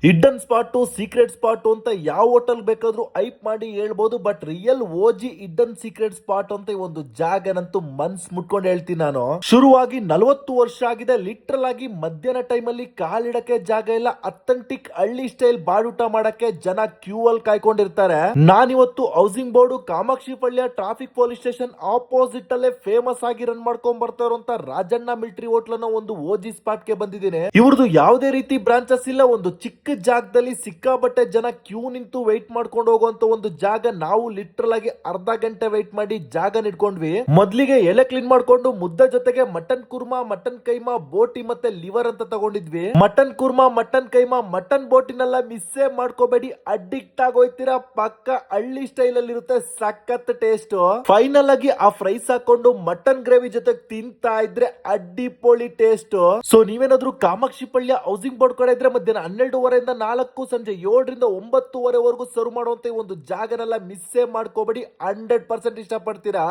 Hidden spot, secret spot ಅಂತ ಯಾವ hotel ಬೇಕಾದ್ರೂ ಐಪ್ ಮಾಡಿ ಹೇಳ್ಬೋದು. But real ಓಜಿ hidden secret spot ಅಂತ ಒಂದು ಜಾಗನಂತೂ ಮನ್ಸ್ ಮುಟ್ಕೊಂಡು ಹೇಳ್ತೀನಿ ನಾನು. ಶುರುವಾಗಿ 40 ವರ್ಷ ಆಗಿದೆ. ಲಿಟ್ರಲ್ ಆಗಿ ಮಧ್ಯಾಹ್ನ ಟೈಮ್ ಅಲ್ಲಿ ಕಾಲಿಡಕ್ಕೆ ಜಾಗ ಇಲ್ಲ. ಅಥೆಂಟಿಕ್ ಹಳ್ಳಿ ಸ್ಟೈಲ್ ಬಾಡೂಟ ಮಾಡಕ್ಕೆ ಜನ ಕ್ಯೂ ಅಲ್ಲಿ ಕಾಯ್ಕೊಂಡಿರ್ತಾರೆ. ನಾನಿವತ್ತು housing board Kamakshi Palya traffic police station opposite ಅಲ್ಲೇ ಫೇಮಸ್ ಆಗಿ ರನ್ ಮಾಡ್ಕೊಂಡ್ ಬರ್ತಾ ಇರುವಂತ ರಾಜಣ್ಣ ಮಿಲಿಟರಿ ಹೋಟ್ಲ್ ಅನ್ನೋ ಒಂದು ಓಜಿ ಸ್ಪಾಟ್ ಗೆ ಬಂದಿದ್ದೀನಿ. ಇವ್ರದ್ದು ಯಾವುದೇ ರೀತಿ ಬ್ರಾಂಚಸ್ ಇಲ್ಲ. ಒಂದು ಚಿಕ್ಕ ಜಾಗದಲ್ಲಿ ಸಿಕ್ಕಾಪಟ್ಟೆ ಜನ ಕ್ಯೂ ನಿಂತು ವೆಯ್ಟ್ ಮಾಡ್ಕೊಂಡು ಹೋಗುವಂತ ಒಂದು ಜಾಗ. ನಾವು ಲಿಟ್ರಲ್ ಆಗಿ ಅರ್ಧ ಗಂಟೆ ವೆಯ್ಟ್ ಮಾಡಿ ಜಾಗ ನಿಡ್ಕೊಂಡ್ವಿ. ಮೊದ್ಲಿಗೆ ಎಲೆ ಕ್ಲೀನ್ ಮಾಡ್ಕೊಂಡು ಮುದ್ದೆ ಜೊತೆಗೆ ಮಟನ್ ಕುರ್ಮಾ, ಮಟನ್ ಕೈಮಾ, ಬೋಟಿ ಮತ್ತೆ ಲಿವರ್ ಅಂತ ತಗೊಂಡಿದ್ವಿ. Mutton korma, mutton keema, mutton ಬೋಟಿನೆಲ್ಲ ಮಿಸ್ಸೇ ಮಾಡ್ಕೋಬೇಡಿ. ಅಡ್ಡಿಕ್ಟ್ ಆಗೋಯ್ತೀರಾ. ಪಕ್ಕ ಹಳ್ಳಿ ಸ್ಟೈಲ್ ಅಲ್ಲಿ ಇರುತ್ತೆ. ಸಖತ್ ಟೇಸ್ಟ್. ಫೈನಲ್ ಆಗಿ ಆ ಫ್ರೈಸ್ ಹಾಕೊಂಡು ಮಟನ್ ಗ್ರೇವಿ ಜೊತೆ ತಿಂತಾ ಇದ್ರೆ ಅಡ್ಡಿಪೊಳಿ ಟೇಸ್ಟ್. ಸೊ ನೀವೇನಾದ್ರೂ ಕಾಮಾಕ್ಷಿ ಪಳ್ಯ ಹೌಸಿಂಗ್ ಬೋರ್ಡ್ ಕಡೆ ಇದ್ರೆ ಮಧ್ಯಾಹ್ನ 12:30 4 ಸಂಜೆ 7ರಿಂದ 9 ವರೆಗೂ ಸರ್ವ್ ಮಾಡುವಂತ ಒಂದು ಜಾಗನೆಲ್ಲ ಮಿಸ್ಸೇ ಮಾಡ್ಕೋಬೇಡಿ. 100% ಇಷ್ಟಪಡ್ತೀರಾ.